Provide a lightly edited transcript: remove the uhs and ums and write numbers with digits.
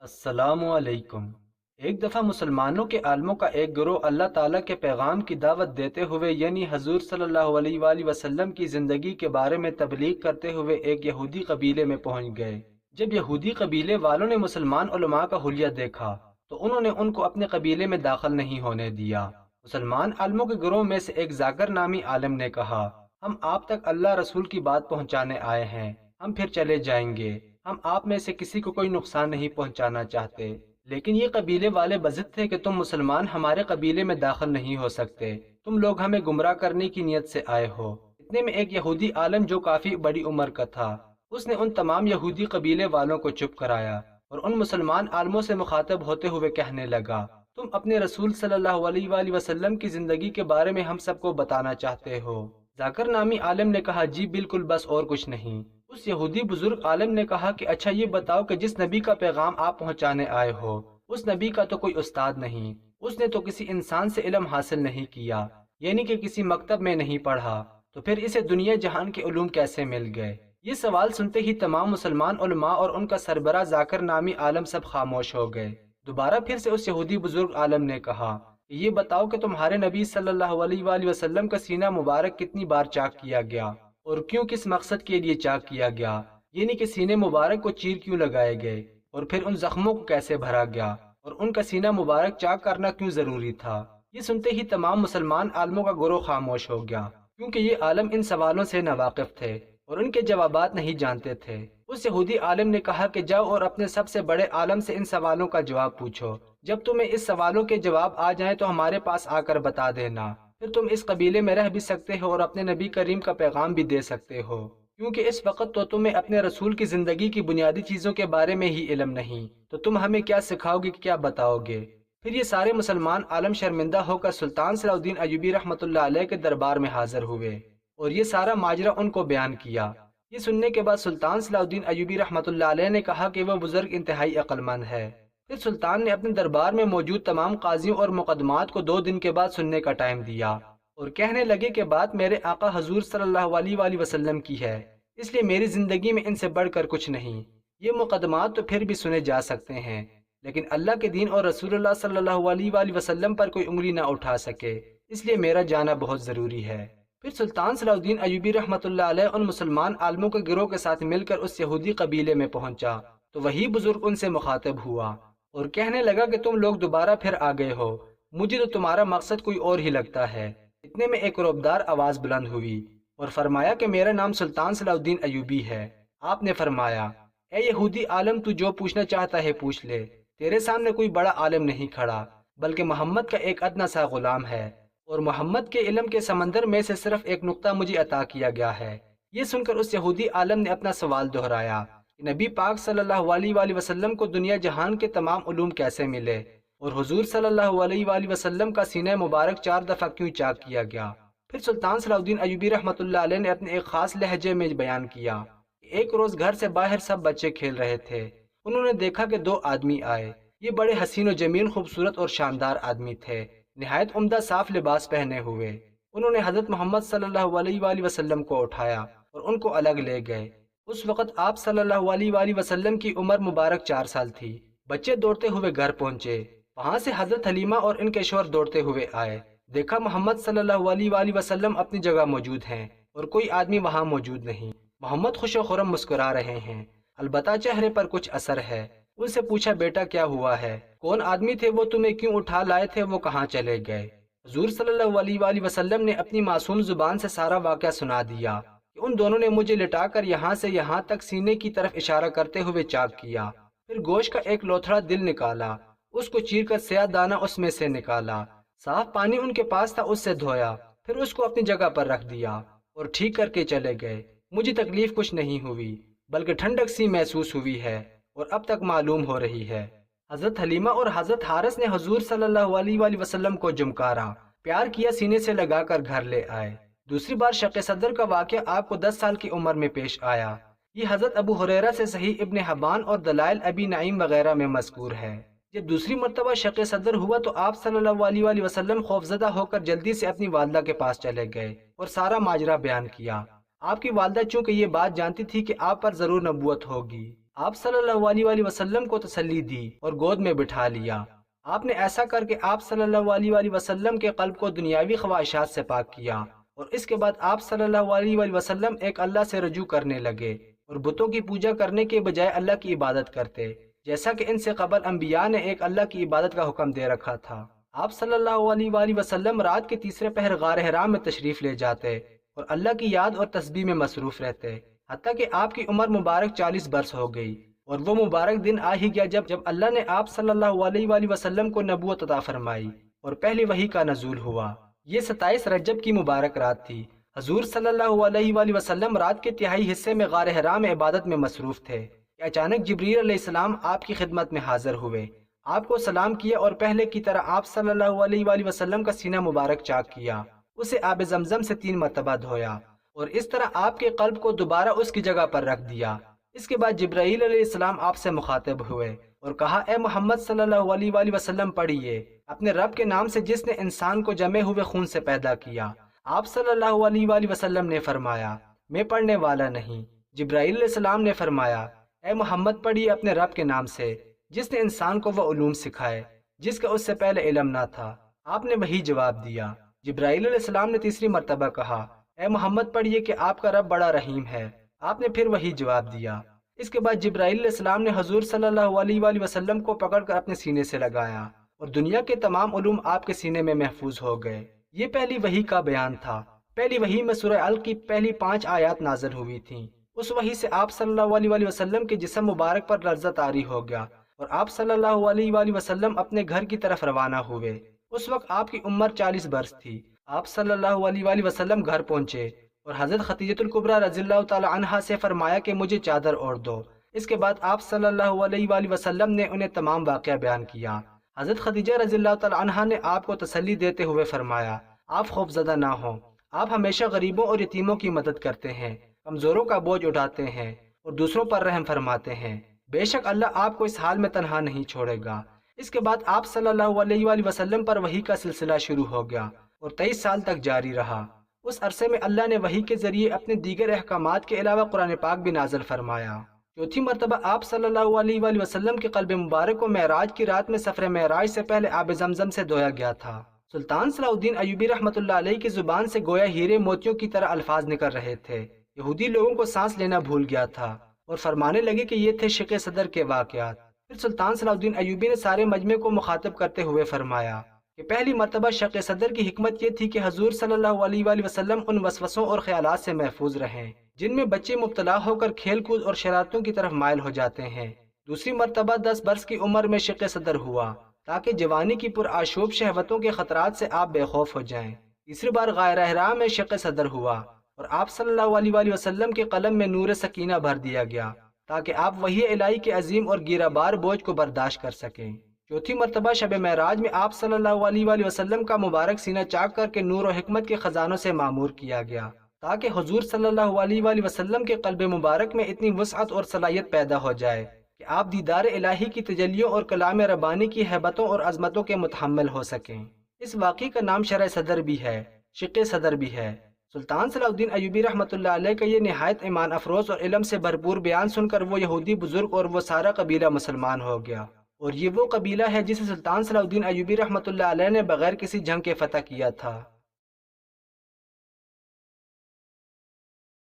अस्सलामु अलैकुम। एक दफ़ा मुसलमानों के आलमों का एक गिरोह अल्लाह ताला के पैगाम की दावत देते हुए यानी हजूर सल्लल्लाहु अलैहि वसल्लम की ज़िंदगी के बारे में तबलीग करते हुए एक यहूदी कबीले में पहुंच गए। जब यहूदी कबीले वालों ने मुसलमान उलमा का हुलिया देखा तो उन्होंने उनको अपने कबीले में दाखिल नहीं होने दिया। मुसलमान आलमों के गिरोह में से एक जाकर नामी आलम ने कहा, हम आप तक अल्लाह रसूल की बात पहुंचाने आए हैं, हम फिर चले जाएंगे। हम आप में से किसी को कोई नुकसान नहीं पहुंचाना चाहते, लेकिन ये कबीले वाले बज़िद थे कि तुम मुसलमान हमारे कबीले में दाखिल नहीं हो सकते, तुम लोग हमें गुमराह करने की नीयत से आए हो। इतने में एक यहूदी आलम जो काफी बड़ी उम्र का था, उसने उन तमाम यहूदी कबीले वालों को चुप कराया और उन मुसलमान आलमों से मुखातब होते हुए कहने लगा, तुम अपने रसूल सल्लल्लाहु अलैहि वसल्लम की जिंदगी के बारे में हम सबको बताना चाहते हो? जाकर नामी आलम ने कहा, जी बिल्कुल, बस और कुछ नहीं। उस यहूदी बुजुर्ग आलम ने कहा कि अच्छा ये बताओ कि जिस नबी का पैगाम आप पहुंचाने आए हो उस नबी का तो कोई उस्ताद नहीं, उसने तो किसी इंसान से इल्म हासिल नहीं किया, यानी कि किसी मकतब में नहीं पढ़ा, तो फिर इसे दुनिया जहान के उलूम कैसे मिल गए? ये सवाल सुनते ही तमाम मुसलमान उलमा और उनका सरबरा जाकर नामी आलम सब खामोश हो गए। दोबारा फिर से उस यहूदी बुजुर्ग आलम ने कहा, ये बताओ कि तुम्हारे नबी सल्लल्लाहु अलैहि वसल्लम का सीना मुबारक कितनी बार चाक किया गया और क्यों, किस मकसद के लिए चाक किया गया, यानी कि सीने मुबारक को चीर क्यों लगाए गए और फिर उन जख्मों को कैसे भरा गया और उनका सीना मुबारक चाक करना क्यों जरूरी था? ये सुनते ही तमाम मुसलमान आलमों का गुरोह खामोश हो गया, क्योंकि ये आलम इन सवालों से नावाकिफ थे और उनके जवाबात नहीं जानते थे। उस यहूदी आलम ने कहा कि जाओ और अपने सबसे बड़े आलम से इन सवालों का जवाब पूछो, जब तुम्हें इस सवालों के जवाब आ जाएं तो हमारे पास आकर बता देना, फिर तुम इस कबीले में रह भी सकते हो और अपने नबी करीम का पैगाम भी दे सकते हो, क्योंकि इस वक्त तो तुम्हें अपने रसूल की जिंदगी की बुनियादी चीजों के बारे में ही इल्म नहीं, तो तुम हमें क्या सिखाओगे, क्या बताओगे? फिर ये सारे मुसलमान आलम शर्मिंदा होकर सुल्तान सलाउद्दीन अयूबी रहमतुल्लाह अलैह के दरबार में हाजिर हुए और ये सारा माजरा उनको बयान किया। ये सुनने के बाद सुल्तान सलाउद्दीन अयूबी रहमतुल्लाह अलैह ने कहा कि वह बुजुर्ग इंतहाई अक्लमंद है। फिर सुल्तान ने अपने दरबार में मौजूद तमाम काजियों और मुकदमात को 2 दिन के बाद सुनने का टाइम दिया और कहने लगे कि बात मेरे आका हजूर सल्लल्लाहु अलैहि वसल्लम की है, इसलिए मेरी जिंदगी में इनसे बढ़कर कुछ नहीं। ये मुकदमात तो फिर भी सुने जा सकते हैं, लेकिन अल्लाह के दीन और रसूलुल्लाह सल्लल्लाहु अलैहि वसल्लम पर कोई उंगली ना उठा सके, इसलिए मेरा जाना बहुत जरूरी है। फिर सुल्तान सलाउद्दीन अयूबी रहमतुल्लाह अलैह उन मुसलमान आलमों के गिरोह के साथ मिलकर उस यहूदी कबीले में पहुंचा तो वही बुजुर्ग उनसे मुखातब हुआ और कहने लगा कि तुम लोग दोबारा फिर आ गए हो, मुझे तो तुम्हारा मकसद कोई और ही लगता है। इतने में एक रौबदार आवाज बुलंद हुई और फरमाया कि मेरा नाम सुल्तान सलाउद्दीन अयूबी है। आपने फरमाया, ए यहूदी आलम, तू जो पूछना चाहता है पूछ ले, तेरे सामने कोई बड़ा आलम नहीं खड़ा बल्कि मोहम्मद का एक अदना सा गुलाम है और मोहम्मद के इल्म के समंदर में से सिर्फ एक नुक्ता मुझे अता किया गया है। ये सुनकर उस यहूदी आलम ने अपना सवाल दोहराया कि नबी पाक सल्लल्लाहु अलैहि वसल्लम को दुनिया जहान के तमाम उलूम कैसे मिले और हुजूर सल्लल्लाहु अलैहि वसल्लम का सीना मुबारक 4 दफा क्यों चाक किया गया? फिर सुल्तान सलाउद्दीन अयूबी रहमतुल्लाह अलैह ने अपने एक खास लहजे में बयान किया कि एक रोज घर से बाहर सब बच्चे खेल रहे थे। उन्होंने देखा कि 2 आदमी आए। ये बड़े हसीन और जमील, खूबसूरत और शानदार आदमी थे, निहायत उम्दा साफ लिबास पहने हुए। उन्होंने हजरत मोहम्मद सल्लल्लाहु अलैहि वसल्लम को उठाया और उनको अलग ले गए। उस वक्त आप सल्लल्लाहु अलैहि वसल्लम की उम्र मुबारक 4 साल थी। बच्चे दौड़ते हुए घर पहुंचे। वहां से हजरत हलीमा और इनके शौहर दौड़ते हुए आए। देखा मोहम्मद सल्लल्लाहु अलैहि वसल्लम अपनी जगह मौजूद हैं और कोई आदमी वहां मौजूद नहीं। मोहम्मद खुशो खुर्रम मुस्कुरा रहे हैं, अलबत्ता चेहरे पर कुछ असर है। उनसे पूछा, बेटा क्या हुआ है? कौन आदमी थे वो, तुम्हें क्यों उठा लाए थे, वो कहाँ चले गए? हुजूर सल्लल्लाहु अलैहि वसल्लम ने अपनी मासूम जुबान से सारा वाक़या सुना दिया कि उन दोनों ने मुझे लिटाकर यहाँ से यहाँ तक सीने की तरफ इशारा करते हुए चाक किया, फिर गोश्त का एक लोथड़ा दिल निकाला, उसको चीर कर स्याह दाना उसमें से निकाला, साफ पानी उनके पास था उससे धोया, फिर उसको अपनी जगह पर रख दिया और ठीक करके चले गए। मुझे तकलीफ कुछ नहीं हुई बल्कि ठंडक सी महसूस हुई है और अब तक मालूम हो रही है। हजरत हलीमा और हजरत हारिस ने हुजूर सल्लल्लाहु अलैहि वसल्लम को जुमकारा, प्यार किया, सीने से लगाकर घर ले आए। दूसरी बार शक़ सदर का वाक़या आपको 10 साल की उम्र में पेश आया। ये हजरत अबू हुरैरा से सही इब्न हब्बान और दलाइल अबी नईम वगैरह में मज़कूर है। जब दूसरी मरतबा शक़ सदर हुआ तो आप सल्लल्लाहु अलैहि वसल्लम खौफजदा होकर जल्दी से अपनी वालदा के पास चले गए और सारा माजरा बयान किया। आपकी वालदा चूंकि ये बात जानती थी कि आप पर जरूर नबूवत होगी, آپ صلی اللہ علیہ وسلم کو تسلی دی اور گود میں بٹھا لیا۔ آپ نے ایسا کر کے آپ صلی اللہ علیہ وسلم کے قلب کو دنیاوی خواہشات سے پاک کیا، اور اس کے بعد آپ صلی اللہ علیہ وسلم ایک اللہ سے رجوع کرنے لگے اور بتوں کی پوجا کرنے کے بجائے اللہ کی عبادت کرتے، جیسا کہ ان سے قبل انبیاء نے ایک اللہ کی عبادت کا حکم دے رکھا تھا۔ آپ صلی اللہ علیہ وسلم رات کے تیسرے پہر غار حرا میں تشریف لے جاتے اور اللہ کی یاد اور تسبیح میں مصروف رہتے، حتیٰ کہ آپ کی عمر مبارک 40 برس ہو گئی، اور وہ مبارک دن آ ہی گیا جب اللہ نے آپ صلی اللہ علیہ وسلم کو نبوت عطا فرمائی اور پہلی وحی کا نزول ہوا۔ یہ 27 رجب کی مبارک رات تھی۔ حضور صلی اللہ علیہ وسلم رات کے تہائی حصے میں غار حرا میں عبادت میں مصروف تھے کہ اچانک جبریل علیہ السلام آپ کی خدمت میں حاضر ہوئے، آپ کو سلام کیا اور پہلے کی طرح آپ صلی اللہ علیہ وسلم کا سینہ مبارک چاک کیا، اسے آب زمزم سے 3 مرتبہ دھویا اور اس طرح آپ کے قلب کو دوبارہ اس کی جگہ پر رکھ دیا۔ اس کے بعد جبرائیل علیہ السلام آپ سے مخاطب ہوئے اور کہا، اے محمد صلی اللہ علیہ وسلم پڑھیے اپنے رب کے نام سے جس نے انسان کو جمے ہوئے خون سے پیدا کیا۔ آپ صلی اللہ علیہ وسلم نے فرمایا، میں پڑھنے والا نہیں۔ جبرائیل علیہ السلام نے فرمایا، اے محمد پڑھیے اپنے رب کے نام سے جس نے انسان کو وہ علوم سکھائے جس کا اس سے پہلے علم نہ تھا۔ آپ نے وہی جواب دیا۔ جبرائیل علیہ السلام نے تیسری مرتبہ کہا، اے محمد پڑھیے کہ آپ کا رب بڑا رحیم ہے۔ آپ نے پھر وہی جواب دیا۔ اس کے بعد جبرائیل علیہ السلام نے حضور صلی اللہ علیہ وسلم کو پکڑ کر اپنے سینے سے لگایا اور دنیا کے تمام علوم آپ کے سینے میں محفوظ ہو گئے۔ یہ پہلی وحی کا بیان تھا۔ پہلی وحی میں سورہ الق کی پہلی 5 آیات نازل ہوئی تھیں۔ اس وحی سے آپ صلی اللہ علیہ وسلم کے جسم مبارک پر لرزہ طاری ہو گیا اور آپ صلی اللہ علیہ وسلم اپنے گھر کی طرف روانہ ہوئے۔ اس وقت آپ کی عمر 40 برس تھی۔ آپ صلی اللہ علیہ وسلم گھر پہنچے اور حضرت خدیجہ الکبریٰ رضی اللہ تعالی عنہا سے فرمایا کہ مجھے چادر اوڑھ دو۔ اس کے بعد آپ صلی اللہ علیہ وسلم نے انہیں تمام واقعہ بیان کیا۔ حضرت خدیجہ رضی اللہ تعالی عنہا نے آپ کو تسلی دیتے ہوئے فرمایا، آپ خوفزدہ نہ ہوں، آپ ہمیشہ غریبوں اور یتیموں کی مدد کرتے ہیں، کمزوروں کا بوجھ اٹھاتے ہیں اور دوسروں پر رحم فرماتے ہیں، بے شک اللہ آپ کو اس حال میں تنہا نہیں چھوڑے گا۔ اس کے بعد آپ صلی اللہ علیہ وسلم پر وحی کا سلسلہ شروع ہو گیا اور 23 سال تک جاری رہا۔ اس عرصے میں اللہ نے وحی کے ذریعے اپنے دیگر احکامات کے علاوہ قرآن پاک بھی نازل فرمایا۔ چوتھی مرتبہ آپ صلی اللہ علیہ وسلم کے قلب مبارک کو معراج کی رات میں سفر معراج سے پہلے آب زمزم سے دھویا گیا تھا۔ سلطان صلاح الدین ایوبی رحمۃ اللہ علیہ کی زبان سے گویا ہیرے موتیوں کی طرح الفاظ نکل رہے تھے۔ یہودی لوگوں کو سانس لینا بھول گیا تھا اور فرمانے لگے کہ یہ تھے شق صدر کے واقعات۔ پھر سلطان صلاح الدین ایوبی نے سارے مجمع کو مخاطب کرتے ہوئے فرمایا کہ پہلی مرتبہ شق صدر کی حکمت یہ تھی کہ حضور صلی اللہ علیہ وسلم ان وسوسوں اور خیالات سے محفوظ رہیں جن میں بچے مبتلا ہو کر کھیل کود اور شرارتوں کی طرف مائل ہو جاتے ہیں۔ دوسری مرتبہ 10 برس کی عمر میں شق صدر ہوا تاکہ جوانی کی پرآشوب شہوتوں کے خطرات سے آپ بے خوف ہو جائیں۔ تیسری بار غار حرا میں شق صدر ہوا اور آپ صلی اللہ علیہ وسلم کے قلم میں نور سکینہ بھر دیا گیا تاکہ آپ وحی الہی کے عظیم اور گیرہ بار بوجھ کو برداشت کر سکیں۔ چوتھی مرتبہ شب معراج میں آپ صلی اللہ علیہ وسلم کا مبارک سینہ چاک کر کے نور و حکمت کے خزانوں سے معمور کیا گیا تاکہ حضور صلی اللہ علیہ وسلم کے قلب مبارک میں اتنی وسعت اور صلاحیت پیدا ہو جائے کہ آپ دیدار الہی کی تجلیوں اور کلام ربانی کی ہیبتوں اور عظمتوں کے متحمل ہو سکیں۔ اس واقعے کا نام شرح صدر بھی ہے، شق صدر بھی ہے۔ سلطان صلاح الدین ایوبی رحمۃ اللہ علیہ کا یہ نہایت ایمان افروز اور علم سے بھرپور بیان سن کر وہ یہودی بزرگ اور وہ سارا قبیلہ مسلمان ہو گیا، اور یہ وہ قبیلہ ہے جسے سلطان صلاح الدین ایوبی رحمۃ اللہ علیہ نے بغیر کسی جنگ کے فتح کیا تھا۔